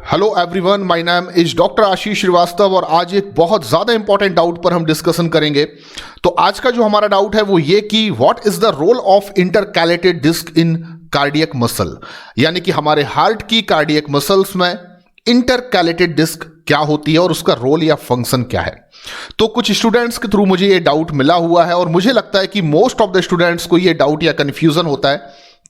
Hello everyone, my name is doctor Ashish Srivastava और आज एक बहुत ज़्यादा इंपॉर्टेंट डाउट पर हम डिस्कशन करेंगे। तो आज का जो हमारा डाउट है वो ये कि what is the role of intercalated disc in cardiac muscle, यानी कि हमारे हार्ट की कार्डियक मसल्स में इंटरकैलेटेड डिस्क क्या होती है और उसका रोल या फंक्शन क्या है। तो कुछ स्टूडेंट्स के थ्रू मुझे ये डाउट मिला हुआ है और मुझे लगता है कि मोस्ट ऑफ द स्टूडेंट्स को ये डाउट या कंफ्यूजन होता है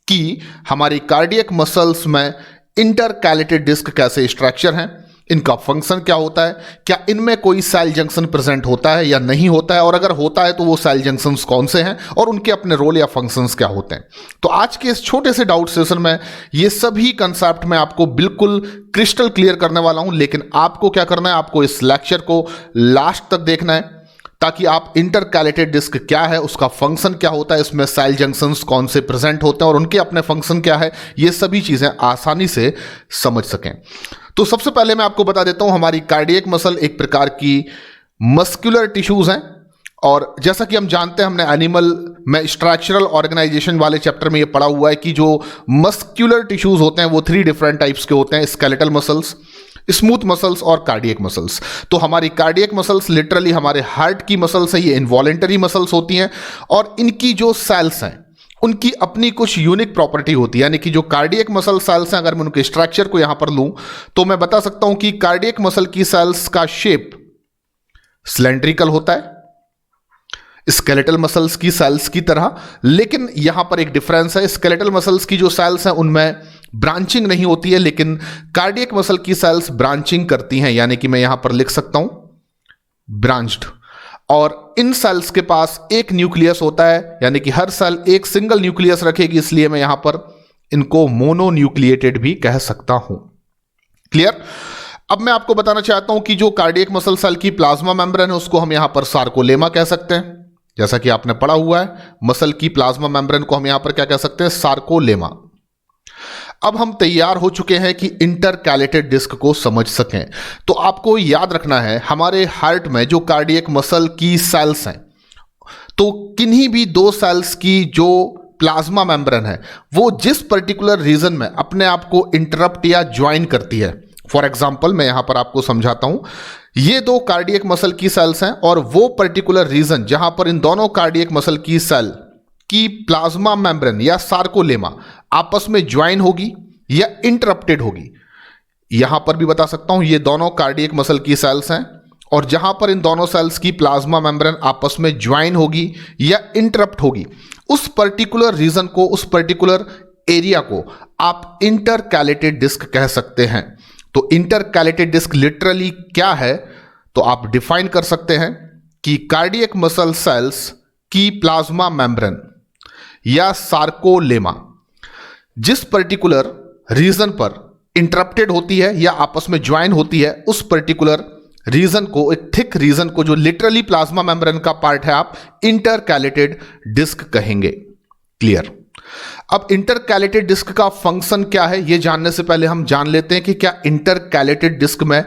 कि हमारी कार्डियक मसल्स में इंटरकैलेटेड डिस्क कैसे स्ट्रक्चर हैं, इनका फंक्शन क्या होता है, क्या इनमें कोई सेल जंक्शन प्रेजेंट होता है या नहीं होता है, और अगर होता है तो वो सेल जंक्शंस कौन से हैं और उनके अपने रोल या फंक्शंस क्या होते हैं। तो आज के इस छोटे से डाउट सेशन में ये सभी कंसेप्ट मैं आपको बिल्कुल क्रिस्टल क्लियर करने वाला हूं, लेकिन आपको क्या करना है, आपको इस लेक्चर को लास्ट तक देखना है ताकि आप इंटरकैलेटेड डिस्क क्या है, उसका फंक्शन क्या होता है, इसमें सेल जंक्शंस कौन से प्रेजेंट होते हैं और उनके अपने फंक्शन क्या है, ये सभी चीजें आसानी से समझ सकें। तो सबसे पहले मैं आपको बता देता हूं, हमारी कार्डियक मसल एक प्रकार की मस्कुलर टिश्यूज हैं और जैसा कि हम जानते हैं, हमने एनिमल में स्ट्रक्चरल ऑर्गेनाइजेशन वाले चैप्टर में ये पढ़ा हुआ है कि जो मस्कुलर टिश्यूज होते हैं वो 3 डिफरेंट टाइप्स के होते हैं, स्केलेटल मसल्स, स्मूथ मसल्स और कार्डियक मसल्स। तो हमारी कार्डियक मसल्स लिटरली हमारे हार्ट की मसल्स है, ये इनवॉलेंटरी मसल्स होती हैं और इनकी जो सेल्स हैं उनकी अपनी कुछ यूनिक प्रॉपर्टी होती है, यानी कि जो कार्डियक मसल सेल्स हैं, अगर मैं उनके स्ट्रक्चर को यहां पर लूं तो मैं बता सकता हूं कि कार्डियक मसल की सेल्स का शेप सिलेंड्रिकल होता है स्केलेटल मसल्स की सेल्स की तरह, लेकिन यहां पर एक डिफरेंस है, स्केलेटल मसल्स की जो सेल्स हैं उनमें ब्रांचिंग नहीं होती है, लेकिन कार्डियक मसल की सेल्स ब्रांचिंग करती हैं, यानी कि मैं यहां पर लिख सकता हूं ब्रांच्ड। और इन सेल्स के पास एक न्यूक्लियस होता है, यानी कि हर सेल एक सिंगल न्यूक्लियस रखेगी, इसलिए मैं यहां पर इनको मोनोन्यूक्लिएटेड भी कह सकता हूं। क्लियर? अब मैं आपको बताना चाहता हूं कि जो कार्डियक मसल सेल की प्लाज्मा मेम्ब्रेन है उसको हम यहां पर सार्कोलेमा कह सकते हैं, जैसा कि आपने पढ़ा हुआ है। मसल की प्लाज्मा मेम्ब्रेन को हम यहां पर क्या कह सकते हैं, सार्कोलेमा। अब हम तैयार हो चुके हैं कि इंटरकैलेटेड डिस्क को समझ सकें। तो आपको याद रखना है, हमारे हार्ट में जो कार्डियक मसल की सेल्स हैं तो किन्हीं भी 2 सेल्स की जो प्लाज्मा मेम्ब्रेन है वो जिस पर्टिकुलर रीजन में अपने आप को इंटरप्ट या ज्वाइन करती है, फॉर एग्जाम्पल मैं यहां पर आपको समझाता हूं, ये 2 कार्डियक मसल की सेल्स हैं और वो पर्टिकुलर रीजन जहां पर इन दोनों कार्डियक मसल की सेल की प्लाज्मा मेम्ब्रेन या सार्कोलेमा आपस में ज्वाइन होगी या इंटरप्टेड होगी, यहां पर भी बता सकता हूं ये दोनों कार्डियक मसल की सेल्स हैं और जहां पर इन दोनों सेल्स की प्लाज्मा मेम्ब्रेन आपस में ज्वाइन होगी या इंटरप्ट होगी, उस पर्टिकुलर रीजन को, उस पर्टिकुलर एरिया को आप इंटरकैलेटेड डिस्क कह सकते हैं। तो इंटरकैलेटेड डिस्क लिटरली क्या है, तो आप डिफाइन कर सकते हैं कि कार्डियक मसल सेल्स की प्लाज्मा मेम्ब्रेन या सार्कोलेमा जिस पर्टिकुलर रीजन पर इंटरप्टेड होती है या आपस में ज्वाइन होती है, उस पर्टिकुलर रीजन को, एक थिक रीजन को जो लिटरली प्लाज्मा मेम्ब्रेन का पार्ट है, आप इंटरकैलेटेड डिस्क कहेंगे। क्लियर? अब इंटरकैलेटेड डिस्क का फंक्शन क्या है ये जानने से पहले हम जान लेते हैं कि क्या इंटरकैलेटेड डिस्क में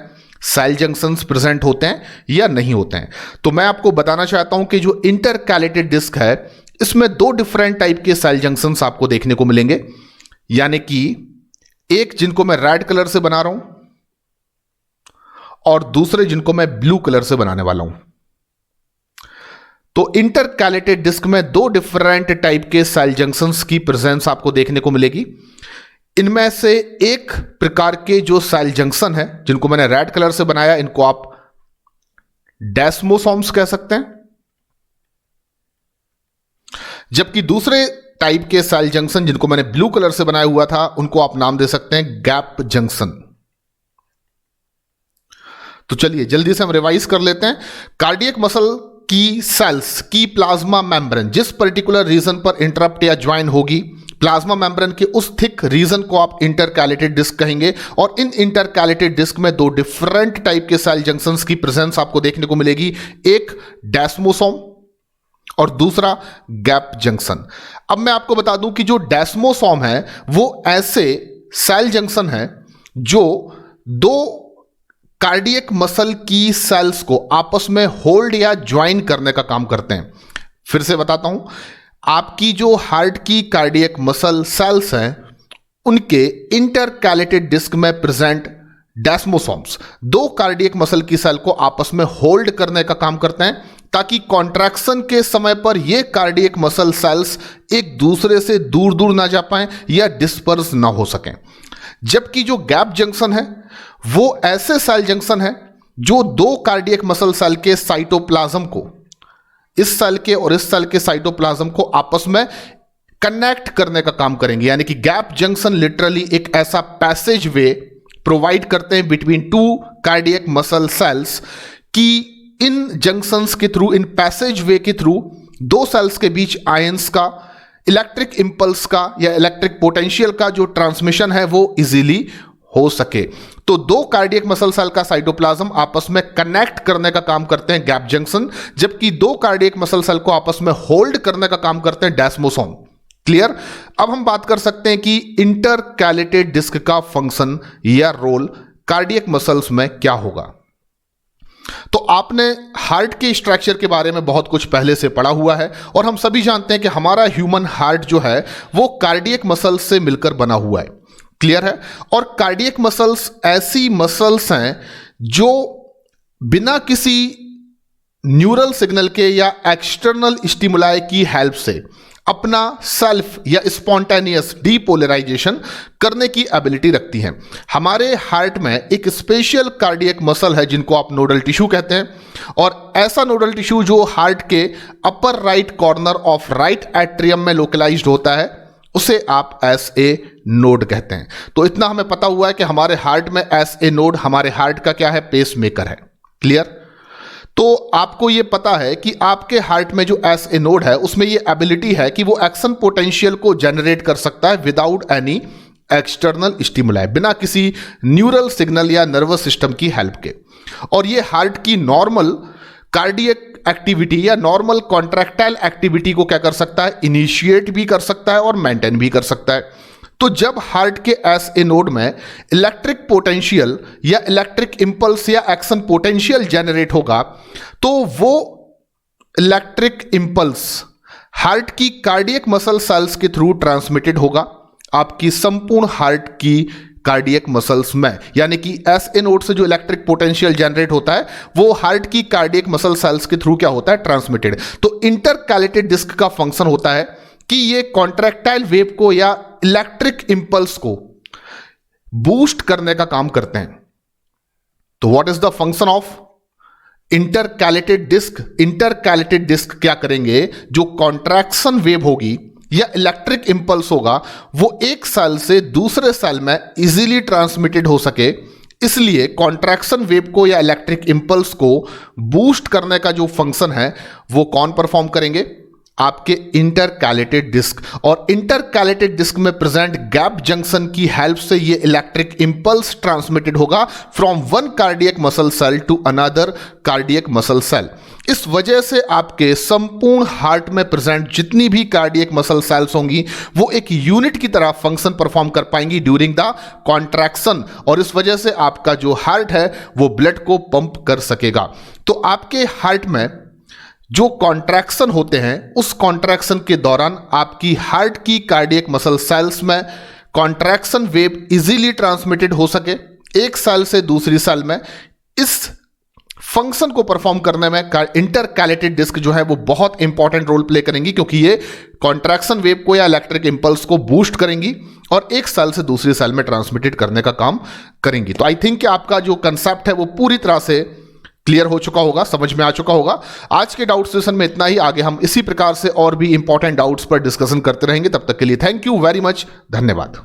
सेल जंक्शंस प्रेजेंट होते हैं या नहीं होते हैं। तो मैं आपको बताना चाहता हूं कि जो इंटरकैलेटेड डिस्क है इसमें 2 डिफरेंट टाइप के सेल जंक्शंस आपको देखने को मिलेंगे, यानी कि एक जिनको मैं रेड कलर से बना रहा हूं और दूसरे जिनको मैं ब्लू कलर से बनाने वाला हूं। तो इंटरकैलेटेड डिस्क में 2 डिफरेंट टाइप के सेल जंक्शंस की प्रेजेंस आपको देखने को मिलेगी। इनमें से एक प्रकार के जो सेल जंक्शन है जिनको मैंने रेड कलर से बनाया, इनको आप डेस्मोसोम्स कह सकते हैं, जबकि दूसरे टाइप के सेल जंक्शन जिनको मैंने ब्लू कलर से बनाया हुआ था उनको आप नाम दे सकते हैं गैप जंक्शन। तो चलिए जल्दी से हम रिवाइज कर लेते हैं। कार्डियक मसल की सेल्स की प्लाज्मा मेम्ब्रेन जिस पर्टिकुलर रीजन पर इंटरप्ट या ज्वाइन होगी, प्लाज्मा मेम्ब्रेन के उस थिक रीजन को आप इंटरकैलेटेड डिस्क कहेंगे और इन इंटरकैलेटेड डिस्क में 2 डिफरेंट टाइप के सेल जंक्शंस की प्रेजेंस आपको देखने को मिलेगी, एक डेस्मोसोम और दूसरा गैप जंक्शन। अब मैं आपको बता दूं कि जो डेस्मोसोम है वो ऐसे सेल जंक्शन है जो 2 कार्डियक मसल की सेल्स को आपस में होल्ड या ज्वाइन करने का काम करते हैं। फिर से बताता हूं, आपकी जो हार्ट की कार्डियक मसल सेल्स हैं उनके इंटरकैलेटेड डिस्क में प्रेजेंट डेस्मोसोम्स दो कार्डियक मसल की सेल को आपस में होल्ड करने का काम करते हैं ताकि कॉन्ट्रैक्शन के समय पर ये कार्डियक मसल सेल्स एक दूसरे से दूर दूर ना जा पाएं या डिस्पर्स ना हो सकें। जबकि जो गैप जंक्शन है वो ऐसे सेल जंक्शन है जो दो कार्डियक मसल सेल के साइटोप्लाज्म को, इस सेल के और इस सेल के साइटोप्लाज्म को आपस में कनेक्ट करने का काम करेंगे। यानी कि गैप जंक्शन लिटरली एक ऐसा पैसेज वे प्रोवाइड करते हैं between two cardiac muscle cells कि इन जंक्शंस के थ्रू, इन पैसेज वे के थ्रू दो सेल्स के बीच आयंस का, इलेक्ट्रिक इंपल्स का या इलेक्ट्रिक पोटेंशियल का जो ट्रांसमिशन है वो इजीली हो सके। तो दो कार्डियक मसल सेल का साइटोप्लाज्म आपस में कनेक्ट करने का काम करते हैं गैप जंक्शन, जबकि दो कार्डियक मसल सेल को आपस में होल्ड करने का काम करते हैं डेस्मोसोम। क्लियर? अब हम बात कर सकते हैं कि इंटरकैलेटेड डिस्क का फंक्शन या रोल कार्डियक मसल्स में क्या होगा। तो आपने हार्ट के स्ट्रक्चर के बारे में बहुत कुछ पहले से पढ़ा हुआ है और हम सभी जानते हैं कि हमारा ह्यूमन हार्ट जो है वो कार्डियक मसल्स से मिलकर बना हुआ है। क्लियर है? और कार्डियक मसल्स ऐसी मसल्स हैं जो बिना किसी न्यूरल सिग्नल के या एक्सटर्नल स्टिमुलाई की हेल्प से अपना सेल्फ या स्पॉन्टेनियस डीपोलराइजेशन करने की एबिलिटी रखती हैं। हमारे हार्ट में एक स्पेशल कार्डियक मसल है जिनको आप नोडल टिश्यू कहते हैं, और ऐसा नोडल टिश्यू जो हार्ट के upper right corner of right atrium में लोकलाइज्ड होता है उसे आप SA नोड कहते हैं। तो इतना हमें पता हुआ है कि हमारे हार्ट में SA नोड हमारे हार्ट का क्या है, पेस मेकर है। क्लियर? तो आपको यह पता है कि आपके हार्ट में जो SA नोड है उसमें यह एबिलिटी है कि वो एक्शन पोटेंशियल को जनरेट कर सकता है विदाउट एनी एक्सटर्नल स्टिमुलाई, बिना किसी न्यूरल सिग्नल या नर्वस सिस्टम की हेल्प के। और ये हार्ट की नॉर्मल कार्डियक एक्टिविटी या नॉर्मल कॉन्ट्रैक्टाइल एक्टिविटी को क्या कर सकता है, इनिशिएट भी कर सकता है और मेंटेन भी कर सकता है। तो जब हार्ट के SA नोड में इलेक्ट्रिक पोटेंशियल या इलेक्ट्रिक इंपल्स या एक्शन पोटेंशियल जनरेट होगा तो वो इलेक्ट्रिक इंपल्स हार्ट की कार्डियक मसल सेल्स के थ्रू ट्रांसमिटेड होगा आपकी संपूर्ण हार्ट की कार्डियक मसल्स में। यानी कि SA नोड से जो इलेक्ट्रिक पोटेंशियल जनरेट होता है वो हार्ट की कार्डियक मसल सेल्स के थ्रू क्या होता है, ट्रांसमिटेड। तो इंटरकैलेटेड डिस्क का फंक्शन होता है कि ये कॉन्ट्रैक्टाइल वेव को या इलेक्ट्रिक इंपल्स को बूस्ट करने का काम करते हैं। तो what is the function of intercalated disc? Intercalated disc क्या करेंगे, जो कॉन्ट्रैक्शन वेव होगी या इलेक्ट्रिक इंपल्स होगा वो एक सेल से दूसरे सेल में इजीली ट्रांसमिटेड हो सके, इसलिए कॉन्ट्रैक्शन वेव को या इलेक्ट्रिक इंपल्स को बूस्ट करने का जो फंक्शन है वो कौन परफॉर्म करेंगे, आपके इंटरकैलेटेड डिस्क। और इंटरकैलेटेड डिस्क में प्रेजेंट गैप जंक्शन की हेल्प से ये इलेक्ट्रिक इंपल्स ट्रांसमिटेड होगा from one cardiac muscle cell to another cardiac muscle cell. इस वजह से आपके संपूर्ण हार्ट में प्रेजेंट जितनी भी कार्डियक मसल सेल्स होंगी वो एक यूनिट की तरह फंक्शन परफॉर्म कर पाएंगी ड्यूरिंग द कॉन्ट्रैक्शन, और इस वजह से आपका जो हार्ट है वो ब्लड को पंप कर सकेगा। तो आपके हार्ट में जो कॉन्ट्रैक्शन होते हैं उस कॉन्ट्रैक्शन के दौरान आपकी हार्ट की कार्डियक मसल सेल्स में कॉन्ट्रैक्शन वेव इजीली ट्रांसमिटेड हो सके एक सेल से दूसरी सेल में। इस फंक्शन को परफॉर्म करने में इंटरकैलेटेड डिस्क जो है वो बहुत इंपॉर्टेंट रोल प्ले करेंगी, क्योंकि ये कॉन्ट्रैक्शन वेव को या इलेक्ट्रिक इंपल्स को बूस्ट करेंगी और एक सेल से दूसरी सेल में ट्रांसमिटेड करने का काम करेंगी। तो आई थिंक कि आपका जो कंसेप्ट है वो पूरी तरह से क्लियर हो चुका होगा, समझ में आ चुका होगा। आज के डाउट सेशन में इतना ही। आगे हम इसी प्रकार से और भी इंपॉर्टेंट डाउट्स पर डिस्कशन करते रहेंगे। तब तक के लिए थैंक यू वेरी मच, धन्यवाद।